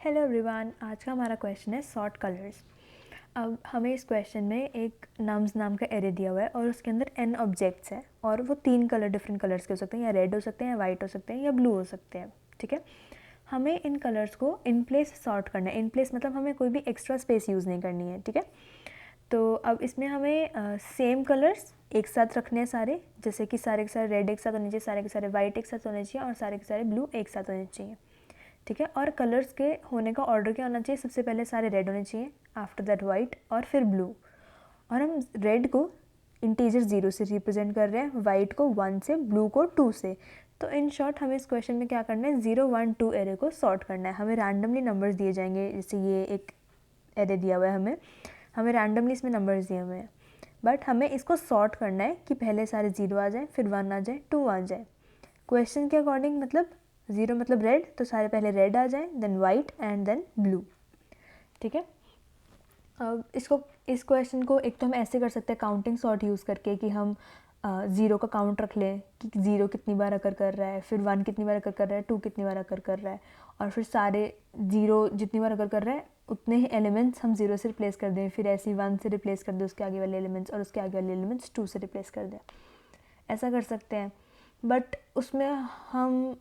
Hello everyone, आज का हमारा क्वेश्चन है सॉर्ट कलर्स। अब हमें इस क्वेश्चन में एक नम्स नाम का एरे दिया हुआ है और उसके अंदर n ऑब्जेक्ट्स हैं और वो 3 कलर डिफरेंट कलर्स के हो सकते हैं, या रेड हो सकते हैं, या वाइट हो सकते हैं, या ब्लू हो सकते हैं। ठीक है, हमें इन कलर्स को इन प्लेस सॉर्ट करना है। इन प्लेस मतलब हमें कोई भी एक्स्ट्रा स्पेस यूज़ नहीं करनी है। ठीक है, तो अब इसमें हमें सेम कलर्स एक साथ रखने हैं सारे, जैसे कि सारे के सारे रेड एक साथ होने चाहिए, सारे के सारे वाइट एक साथ होने चाहिए और सारे के सारे ब्लू एक साथ होने चाहिए। ठीक है, और कलर्स के होने का ऑर्डर क्या होना चाहिए? सबसे पहले सारे रेड होने चाहिए, आफ्टर दैट वाइट और फिर ब्लू। और हम रेड को इंटीजर 0 से रिप्रेजेंट कर रहे हैं, वाइट को 1 से, ब्लू को 2 से। तो इन शॉर्ट हमें इस क्वेश्चन में क्या करना है, 0 1 2 एरे को सॉर्ट करना है। हमें रैंडमली नंबर्स दिए जाएंगे, जैसे ये एक एरे दिया हुआ है, हमें रैंडमली इसमें नंबर्स दिए हुए हैं, बट हमें इसको सॉर्ट करना है कि पहले सारे 0 आ जाए, फिर 1 आ जाए, 2 आ जाए। क्वेश्चन के अकॉर्डिंग मतलब 0 मतलब रेड, तो सारे पहले रेड आ जाए, then white and then blue. ठीक है, अब इस क्वेश्चन को एक तो हम ऐसे कर सकते हैं काउंटिंग सॉर्ट यूज़ करके कि हम 0 का काउंट रख लें कि 0 कितनी बार अकर कर रहा है, फिर 1 कितनी बार अकर कर रहा है, 2 कितनी बार अकर कर रहा है, और फिर सारे 0 जितनी बार अकर कर रहा है उतने ही एलिमेंट्स हम 0 से रिप्लेस कर दें, फिर ऐसे ही 1 से रिप्लेस कर दें उसके आगे वाले एलिमेंट्स, और उसके आगे वाले एलिमेंट्स 2 से रिप्लेस कर दें। ऐसा कर सकते हैं, बट उसमें हम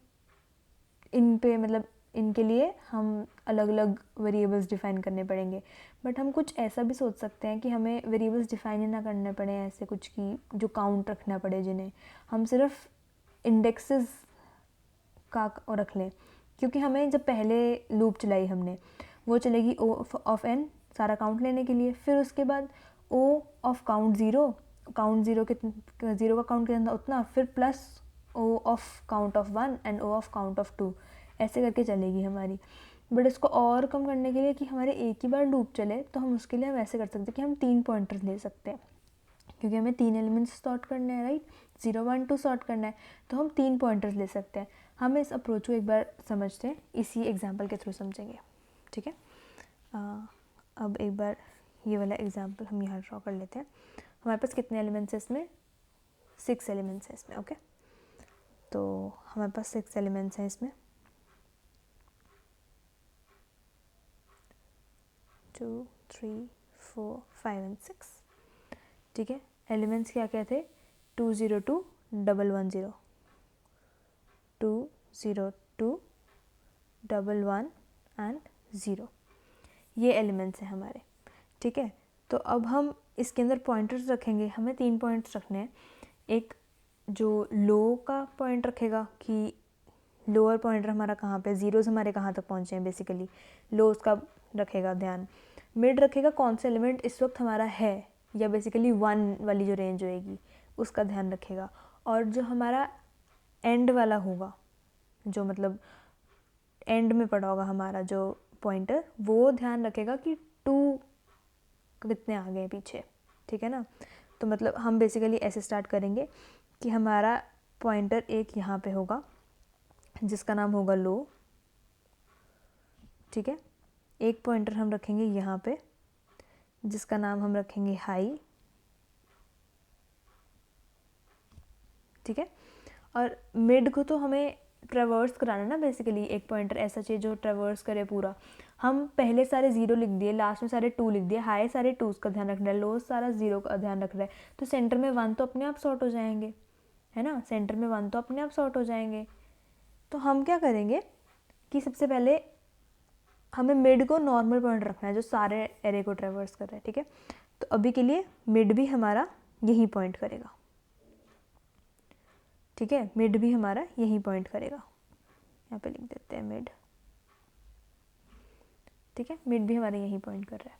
इन पे मतलब इनके लिए हम अलग अलग वेरिएबल्स डिफ़ाइन करने पड़ेंगे। बट हम कुछ ऐसा भी सोच सकते हैं कि हमें वेरिएबल्स डिफ़ाइन ही ना करने पड़े, ऐसे कुछ की जो काउंट रखना पड़े, जिन्हें हम सिर्फ इंडेक्सेस का रख लें। क्योंकि हमें जब पहले लूप चलाई हमने, वो चलेगी ओ ऑफ एन सारा काउंट लेने के लिए, फिर उसके बाद ओ ऑफ काउंट ज़ीरो कितना, ज़ीरो का काउंट कितना उतना, फिर plus O of count of 1 and O of count of 2, ऐसे करके चलेगी हमारी। बट इसको और कम करने के लिए कि हमारे एक ही बार लूप चले, तो हम उसके लिए हम ऐसे कर सकते हैं कि हम 3 पॉइंटर्स ले सकते हैं, क्योंकि हमें 3 एलिमेंट्स सॉर्ट करने हैं, राइट, 0 1 2 सॉर्ट करना है, तो हम 3 पॉइंटर्स ले सकते हैं। हम इस अप्रोच को एक बार समझते हैं, इसी एग्जाम्पल के थ्रू समझेंगे। ठीक है, अब एक बार ये वाला एग्जाम्पल हम यहाँ ड्रॉ कर लेते हैं। हमारे पास कितने एलिमेंट्स हैं इसमें? 6 एलिमेंट्स हैं इसमें। ओके, तो हमारे पास 6 एलिमेंट्स हैं इसमें, 2 3 4 5 एंड 6। ठीक है, एलिमेंट्स क्या क्या थे? 2 0 2 1 1 0, 2 0 2 1 1 एंड 0, ये एलिमेंट्स हैं हमारे। ठीक है, तो अब हम इसके अंदर पॉइंटर्स रखेंगे, हमें 3 पॉइंट्स रखने हैं। एक जो लो का पॉइंट रखेगा कि लोअर पॉइंटर हमारा कहाँ पे, ज़ीरोज़ हमारे कहाँ तक पहुँचे हैं, बेसिकली लो उसका रखेगा ध्यान। मिड रखेगा कौन सा एलिमेंट इस वक्त हमारा है, या बेसिकली 1 वाली जो रेंज होएगी उसका ध्यान रखेगा। और जो हमारा एंड वाला होगा, जो मतलब एंड में पड़ा होगा हमारा जो पॉइंटर, वो ध्यान रखेगा कि 2 कितने आ गए पीछे। ठीक है ना, तो मतलब हम बेसिकली ऐसे स्टार्ट करेंगे कि हमारा पॉइंटर एक यहाँ पे होगा जिसका नाम होगा लो। ठीक है, एक पॉइंटर हम रखेंगे यहाँ पे जिसका नाम हम रखेंगे हाई। ठीक है, और मिड को तो हमें ट्रेवर्स कराना ना, बेसिकली एक पॉइंटर ऐसा चाहिए जो ट्रेवर्स करे पूरा। हम पहले सारे 0 लिख दिए, लास्ट में सारे 2 लिख दिए, हाई सारे 2s का ध्यान रख रहा है, लो सारा 0 का ध्यान रख रहा है, तो सेंटर में 1 तो अपने आप सॉर्ट हो जाएंगे, है ना, सेंटर में 1 तो अपने आप सॉर्ट हो जाएंगे। तो हम क्या करेंगे कि सबसे पहले हमें मिड को नॉर्मल पॉइंट रखना है जो सारे एरे को ट्रेवर्स कर रहा है। ठीक है, तो अभी के लिए मिड भी हमारा यही पॉइंट करेगा। ठीक है, मिड भी हमारा यही पॉइंट करेगा, यहाँ पे लिख देते हैं मिड। ठीक है, मिड भी हमारा यही पॉइंट कर रहा है।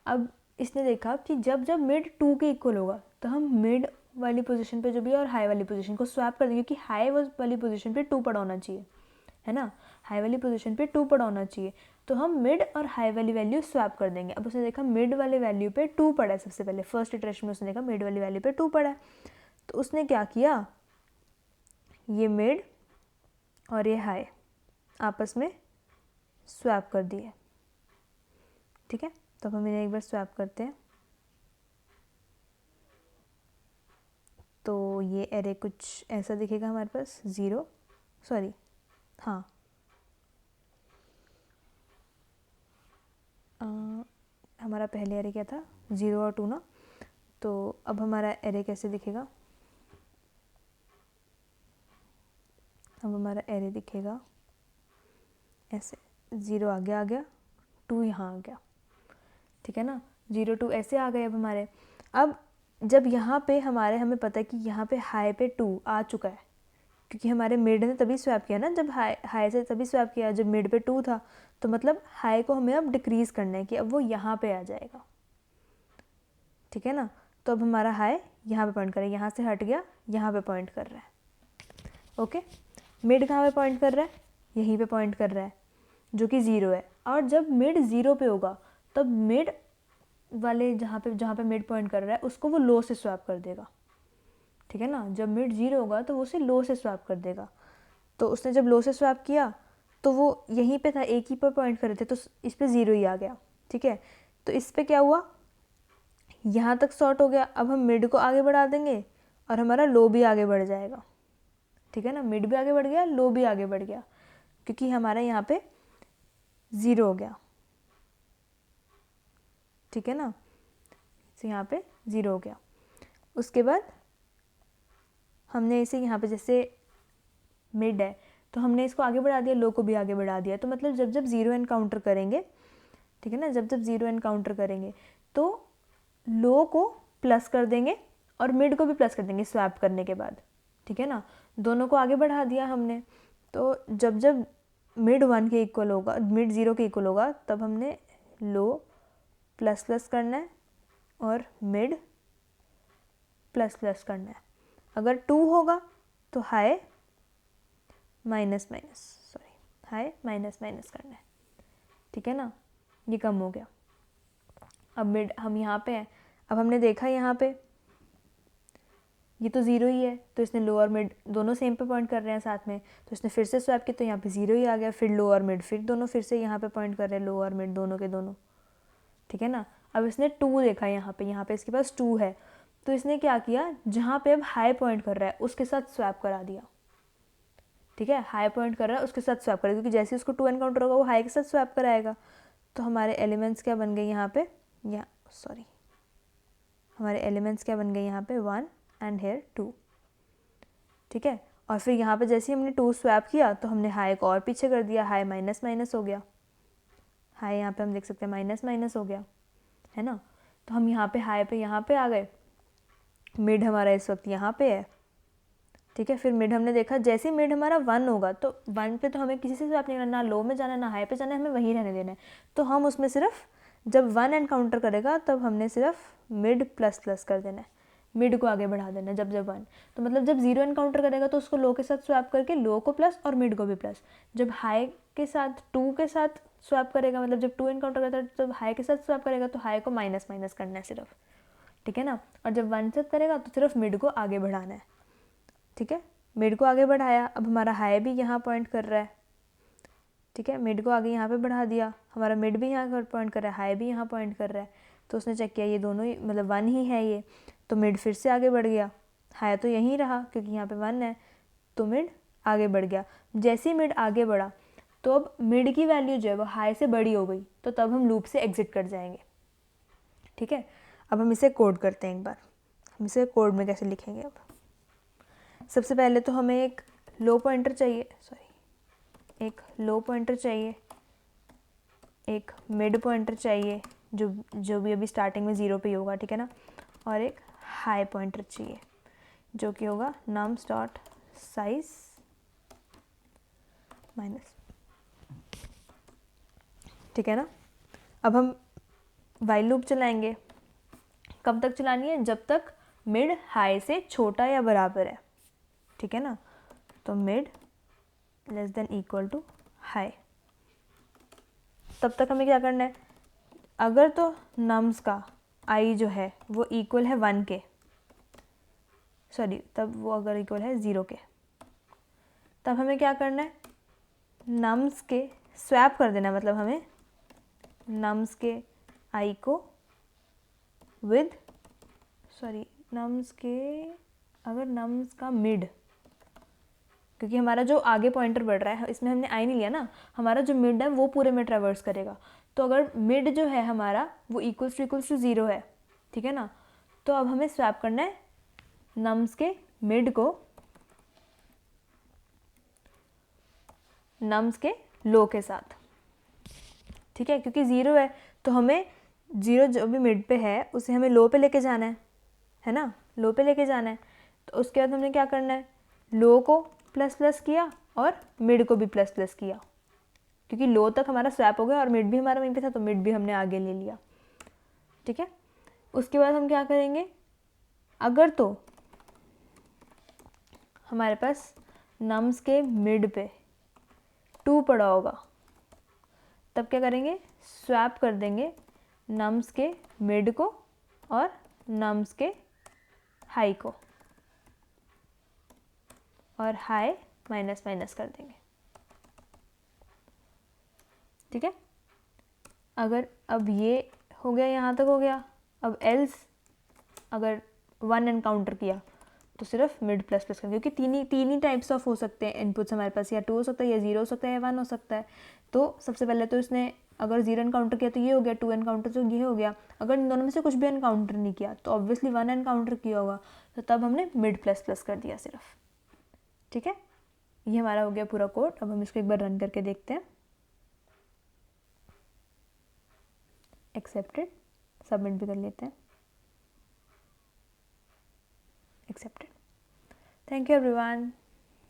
अब इसने देखा कि जब जब मिड 2 के इक्वल होगा तो हम मिड वाली पोजीशन पे जो भी है और हाई वाली पोजीशन को स्वैप कर देंगे, क्योंकि हाई वाली पोजीशन पे 2 पड़ा होना चाहिए, है ना, हाई वाली पोजीशन पे 2 पड़ा होना चाहिए, तो हम मिड और हाई वाली वैल्यू स्वैप कर देंगे। अब उसने देखा मिड वाले वैल्यू पे 2 पड़ा है, सबसे पहले फर्स्ट इटरेशन में उसने देखा मिड वाली वैल्यू पे 2 पड़ा है, तो उसने क्या किया, ये मिड और ये हाई आपस में स्वैप कर दिए। ठीक है, तो हम इन्हें एक बार स्वैप करते हैं, तो ये एरे कुछ ऐसा दिखेगा हमारे पास, 0 सॉरी हाँ हमारा पहले एरे क्या था, 0 और 2 ना। तो अब हमारा एरे कैसे दिखेगा, अब हमारा एरे दिखेगा ऐसे, 0 आगे आ गया, 2 यहाँ आ गया, ठीक है ना, 0 2 ऐसे आ गए अब हमारे। अब जब यहाँ पे हमें पता है कि यहाँ पे हाई पे 2 आ चुका है, क्योंकि हमारे मिड ने तभी स्वैप किया ना, जब हाई से तभी स्वैप किया जब मिड पे 2 था। तो मतलब हाई को हमें अब डिक्रीज़ करना है कि अब वो यहाँ पे आ जाएगा, ठीक है ना। तो अब हमारा हाई यहाँ पे पॉइंट कर रहा है, यहाँ से हट गया, यहाँ पे पॉइंट कर रहा है, ओके। मिड कहाँ पे पॉइंट कर रहा है, यहीं पे पॉइंट कर रहा है, जो कि 0 है। और जब मिड 0 पे होगा तब मिड वाले जहाँ पे मिड पॉइंट कर रहा है उसको वो लो से स्वैप कर देगा, ठीक है ना। जब मिड 0 होगा तो वो उसे लो से स्वैप कर देगा। तो उसने जब लो से स्वैप किया तो वो यहीं पे था, एक ही पर पॉइंट कर रहे थे, तो इस पे 0 ही आ गया, ठीक है। तो इस पे क्या हुआ, यहाँ तक सॉर्ट हो गया। अब हम मिड को आगे बढ़ा देंगे और हमारा लो भी आगे बढ़ जाएगा, ठीक है ना। मिड भी आगे बढ़ गया, लो भी आगे बढ़ गया, क्योंकि हमारा यहाँ पे 0 हो गया, ठीक है ना। तो यहाँ पे 0 हो गया। उसके बाद हमने इसे यहाँ पे जैसे मिड है तो हमने इसको आगे बढ़ा दिया, लो को भी आगे बढ़ा दिया। तो मतलब जब जब 0 एनकाउंटर करेंगे, ठीक है ना, जब जब 0 एनकाउंटर करेंगे तो लो को प्लस कर देंगे और मिड को भी प्लस कर देंगे स्वैप करने के बाद, ठीक है ना। दोनों को आगे बढ़ा दिया हमने। तो जब जब मिड 1 के इक्वल होगा, मिड 0 के इक्वल होगा, तब हमने लो प्लस प्लस करना है और मिड प्लस प्लस करना है। अगर 2 होगा तो high minus minus, sorry, high minus minus करना है, ठीक है ना। ये कम हो गया। अब मिड हम यहाँ पे हैं, अब हमने देखा यहाँ पे ये तो 0 ही है, तो इसने लो और मिड दोनों सेम पे पॉइंट कर रहे हैं साथ में, तो इसने फिर से स्वैप किया तो यहाँ पे 0 ही आ गया। फिर लो और मिड फिर दोनों फिर से यहाँ पे पॉइंट कर रहे हैं, लो और मिड दोनों के दोनों, ठीक है ना। अब इसने 2 देखा यहाँ पे इसके पास 2 है, तो इसने क्या किया, जहाँ पे अब हाई पॉइंट कर रहा है उसके साथ स्वैप करा दिया, ठीक है। हाई पॉइंट कर रहा है उसके साथ स्वैप करेगा, क्योंकि जैसे उसको 2 एनकाउंटर होगा वो हाई के साथ स्वैप कराएगा। तो हमारे एलिमेंट्स क्या बन गए यहाँ पे, हमारे एलिमेंट्स क्या बन गए यहाँ पे, 1 एंड हेयर 2, ठीक है। और फिर यहाँ पे जैसे ही हमने 2 स्वैप किया तो हमने हाई को और पीछे कर दिया, हाई माइनस माइनस हो गया, हाई यहाँ पे हम देख सकते हैं माइनस माइनस हो गया, है ना। तो हम यहाँ पे हाई पे यहाँ पे आ गए, मिड हमारा इस वक्त यहाँ पे है, ठीक है। फिर मिड हमने देखा, जैसे मिड हमारा 1 होगा तो 1 पे तो हमें किसी से स्वैप नहीं करना, ना लो में जाना ना हाई पे जाना है, हमें वहीं रहने देना है। तो हम उसमें सिर्फ जब 1 एनकाउंटर करेगा तब हमने सिर्फ मिड प्लस प्लस कर देना है, मिड को आगे बढ़ा देना है जब जब 1। तो मतलब जब 0 एनकाउंटर करेगा तो उसको लो के साथ स्वैप करके लो को प्लस और मिड को भी प्लस। जब हाई के साथ 2 के साथ स्वैप करेगा, मतलब जब 2 एनकाउंटर करता है तो हाई के साथ स्वैप करेगा तो हाई को माइनस माइनस करना है सिर्फ, ठीक है ना। और जब 1 से करेगा तो सिर्फ मिड को आगे बढ़ाना है, ठीक है। मिड को आगे बढ़ाया, अब हमारा हाई भी यहाँ पॉइंट कर रहा है, ठीक है। मिड को आगे यहाँ पे बढ़ा दिया, हमारा मिड भी यहाँ पर पॉइंट कर रहा है, हाई भी यहाँ पॉइंट कर रहा है। तो उसने चेक किया ये दोनों ही मतलब 1 ही है ये, तो मिड फिर से आगे बढ़ गया। हाई तो यहीं रहा क्योंकि यहाँ पे 1 है, तो मिड आगे बढ़ गया। जैसे ही मिड आगे बढ़ा तो अब मिड की वैल्यू जो है वो हाई से बड़ी हो गई, तो तब हम लूप से एग्जिट कर जाएंगे, ठीक है। अब हम इसे कोड करते हैं एक बार, हम इसे कोड में कैसे लिखेंगे। अब सबसे पहले तो हमें एक लो पॉइंटर चाहिए, एक लो पॉइंटर चाहिए, एक मिड पॉइंटर चाहिए जो भी अभी स्टार्टिंग में 0 पे ही होगा, ठीक है ना। और एक हाई पॉइंटर चाहिए जो कि होगा nums डॉट साइज माइनस, ठीक है ना। अब हम वाइल लूप चलाएंगे। कब तक चलानी है, जब तक मिड हाई से छोटा या बराबर है, ठीक है ना। तो mid less than equal to high, तब तक हमें क्या करना है, अगर तो नम्स का आई जो है वो इक्वल है 1 के, तब वो अगर इक्वल है 0 के, तब हमें क्या करना है, नम्स के स्वैप कर देना, मतलब हमें नम्स के आई को विद नम्स के, अगर नम्स का मिड, क्योंकि हमारा जो आगे पॉइंटर बढ़ रहा है इसमें हमने आई नहीं लिया ना, हमारा जो मिड है वो पूरे में ट्रैवर्स करेगा, तो अगर मिड जो है हमारा वो इक्वल्स टू 0 है, ठीक है ना, तो अब हमें स्वैप करना है नम्स के मिड को नम्स के लो के साथ, ठीक है, क्योंकि 0 है तो हमें 0 जो भी मिड पे है उसे हमें लो पे लेके जाना है ना, लो पे लेके जाना है। तो उसके बाद हमने क्या करना है, लो को प्लस प्लस किया और मिड को भी प्लस प्लस किया, क्योंकि लो तक हमारा स्वैप हो गया और मिड भी हमारा वहीं पे था तो मिड भी हमने आगे ले लिया, ठीक है। उसके बाद हम क्या करेंगे, अगर तो हमारे पास नम्स के मिड पे 2 पड़ा होगा तब क्या करेंगे, स्वैप कर देंगे नम्स के मिड को और नम्स के हाई को, और हाई माइनस माइनस कर देंगे, ठीक है। अगर अब ये हो गया, यहाँ तक हो गया, अब एल्स अगर 1 एनकाउंटर किया तो सिर्फ मिड प्लस प्लस कर, क्योंकि तीन ही टाइप्स ऑफ हो सकते हैं इनपुट्स हमारे पास, या 2 हो सकता है, या 0 हो सकता है, या 1 हो सकता है। तो सबसे पहले तो इसने अगर 0 एनकाउंटर किया तो ये हो गया, 2 एनकाउंटर तो ये हो गया। अगर इन दोनों में से कुछ भी एनकाउंटर नहीं किया तो ऑब्वियसली 1 एनकाउंटर किया होगा, तो तब हमने मिड प्लस प्लस कर दिया सिर्फ, ठीक है। ये हमारा हो गया पूरा कोड। अब हम इसको एक बार रन करके देखते हैं। एक्सेप्टेड, सबमिट भी कर लेते हैं। एक्सेप्टेड। Thank you everyone.